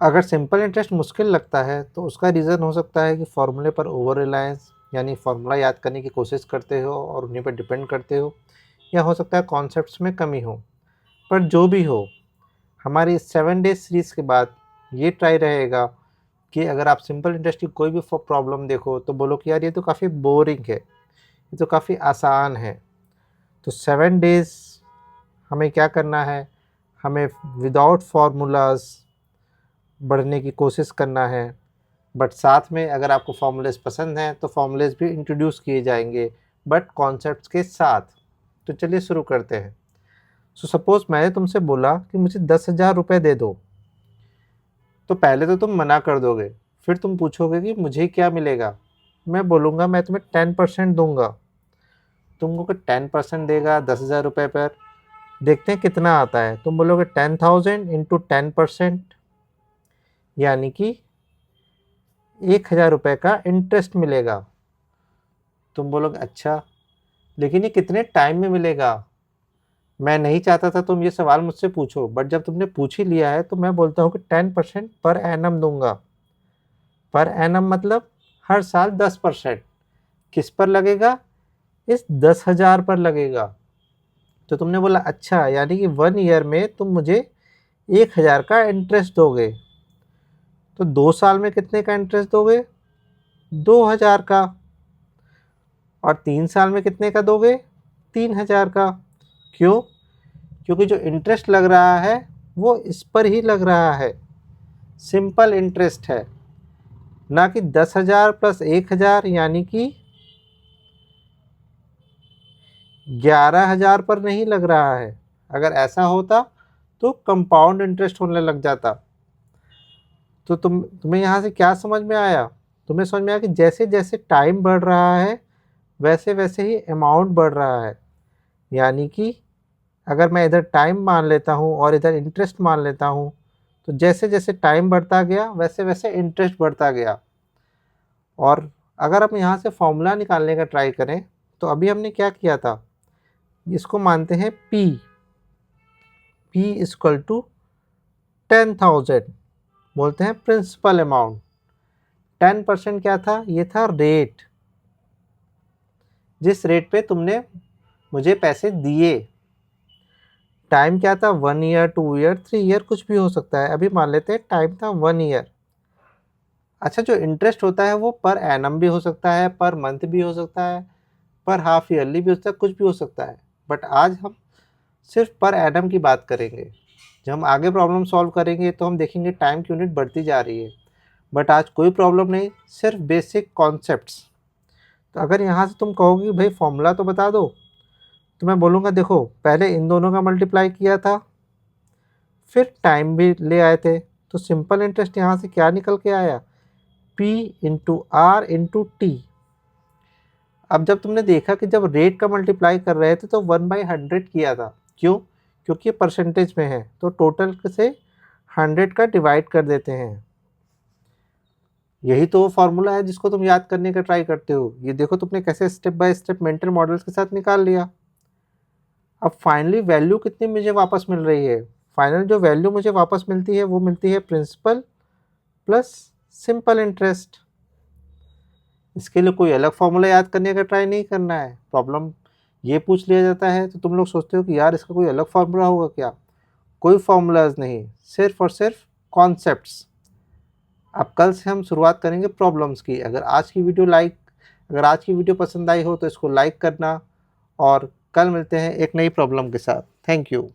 अगर simple interest मुश्किल लगता है तो उसका रीज़न हो सकता है कि फॉर्मूले पर ओवर रिलायंस, यानी फार्मूला याद करने की कोशिश करते हो और उन्हीं पर डिपेंड करते हो, या हो सकता है कॉन्सेप्ट्स में कमी हो। पर जो भी हो, हमारी 7 डेज सीरीज़ के बाद ये ट्राई रहेगा कि अगर आप सिंपल इंटरेस्ट की कोई भी प्रॉब्लम देखो तो बोलो कि यार ये तो काफ़ी बोरिंग है, ये तो काफ़ी आसान है। तो 7 डेज़ हमें क्या करना है, हमें विदाउट फार्मूलाज बढ़ने की कोशिश करना है। बट साथ में अगर आपको फार्मूलेस पसंद हैं तो फार्मूलेस भी इंट्रोड्यूस किए जाएंगे, बट कॉन्सेप्ट्स के साथ। तो चलिए शुरू करते हैं। सो सपोज़ मैंने तुमसे बोला कि मुझे 10,000 रुपये दे दो, तो पहले तो तुम मना कर दोगे, फिर तुम पूछोगे कि मुझे क्या मिलेगा। मैं बोलूँगा मैं तुम्हें 10% दूंगा। तुमको 10% देगा 10,000 रुपये पर, देखते हैं कितना आता है। तुम बोलोगे 10,000 इंटू 10%, यानी कि 1,000 रुपये का इंटरेस्ट मिलेगा। तुम बोलोगे अच्छा, लेकिन ये कितने टाइम में मिलेगा। मैं नहीं चाहता था तुम ये सवाल मुझसे पूछो, बट जब तुमने पूछ ही लिया है तो मैं बोलता हूँ कि 10% पर एनम दूंगा। पर एनम मतलब हर साल 10%। किस पर लगेगा? इस 10,000 पर लगेगा। तो तुमने बोला अच्छा, यानी कि 1 ईयर में तुम मुझे 1,000 का इंटरेस्ट दोगे। तो 2 साल में कितने का इंटरेस्ट दोगे? 2,000 का। और 3 साल में कितने का दोगे? 3,000 का। क्यों? क्योंकि जो इंटरेस्ट लग रहा है वो इस पर ही लग रहा है, सिंपल इंटरेस्ट है, ना कि 10,000 प्लस 1,000 यानी कि 11,000 पर नहीं लग रहा है। अगर ऐसा होता तो कंपाउंड इंटरेस्ट होने लग जाता। तो तुम्हें यहाँ से क्या समझ में आया? तुम्हें समझ में आया कि जैसे जैसे टाइम बढ़ रहा है वैसे वैसे ही अमाउंट बढ़ रहा है। यानी कि अगर मैं इधर टाइम मान लेता हूँ और इधर इंटरेस्ट मान लेता हूँ, तो जैसे जैसे टाइम बढ़ता गया वैसे वैसे इंटरेस्ट बढ़ता गया। और अगर हम यहाँ से फॉर्मूला निकालने का ट्राई करें तो अभी हमने क्या किया था, इसको मानते हैं P इक्वल टू 10,000, बोलते हैं प्रिंसिपल अमाउंट। 10% क्या था? ये था रेट, जिस रेट पे तुमने मुझे पैसे दिए। टाइम क्या था? 1 ईयर, 2 ईयर, 3 ईयर, कुछ भी हो सकता है। अभी मान लेते हैं टाइम था 1 ईयर। अच्छा, जो इंटरेस्ट होता है वो पर एनम भी हो सकता है, पर मंथ भी हो सकता है, पर हाफ ईयरली भी हो सकता है, कुछ भी हो सकता है। बट आज हम सिर्फ पर एनम की बात करेंगे। जब हम आगे प्रॉब्लम सॉल्व करेंगे तो हम देखेंगे टाइम की यूनिट बढ़ती जा रही है। बट आज कोई प्रॉब्लम नहीं, सिर्फ बेसिक कॉन्सेप्ट्स। तो अगर यहाँ से तुम कहोगे भाई फॉर्मूला तो बता दो, तो मैं बोलूँगा देखो पहले इन दोनों का मल्टीप्लाई किया था, फिर टाइम भी ले आए थे। तो सिंपल इंटरेस्ट यहाँ से क्या निकल के आया? P into R into T. अब जब तुमने देखा कि जब रेट का मल्टीप्लाई कर रहे थे तो 1/100 किया था। क्यों? क्योंकि ये परसेंटेज में है, तो टोटल से 100 का डिवाइड कर देते हैं। यही तो वो फार्मूला है जिसको तुम याद करने का ट्राई करते हो। ये देखो तुमने कैसे step by step mental models के साथ निकाल लिया। अब फाइनली वैल्यू कितनी मुझे वापस मिल रही है? फाइनल जो वैल्यू मुझे वापस मिलती है वो मिलती है प्रिंसिपल प्लस सिंपल इंटरेस्ट। इसके लिए कोई अलग फॉर्मूला याद करने का ट्राई नहीं करना है। प्रॉब्लम ये पूछ लिया जाता है तो तुम लोग सोचते हो कि यार इसका कोई अलग फार्मूला होगा क्या। कोई फार्मूलाज नहीं, सिर्फ और सिर्फ कॉन्सेप्ट्स। अब कल से हम शुरुआत करेंगे प्रॉब्लम्स की। अगर आज की वीडियो पसंद आई हो तो इसको लाइक करना, और कल मिलते हैं एक नई प्रॉब्लम के साथ। Thank you.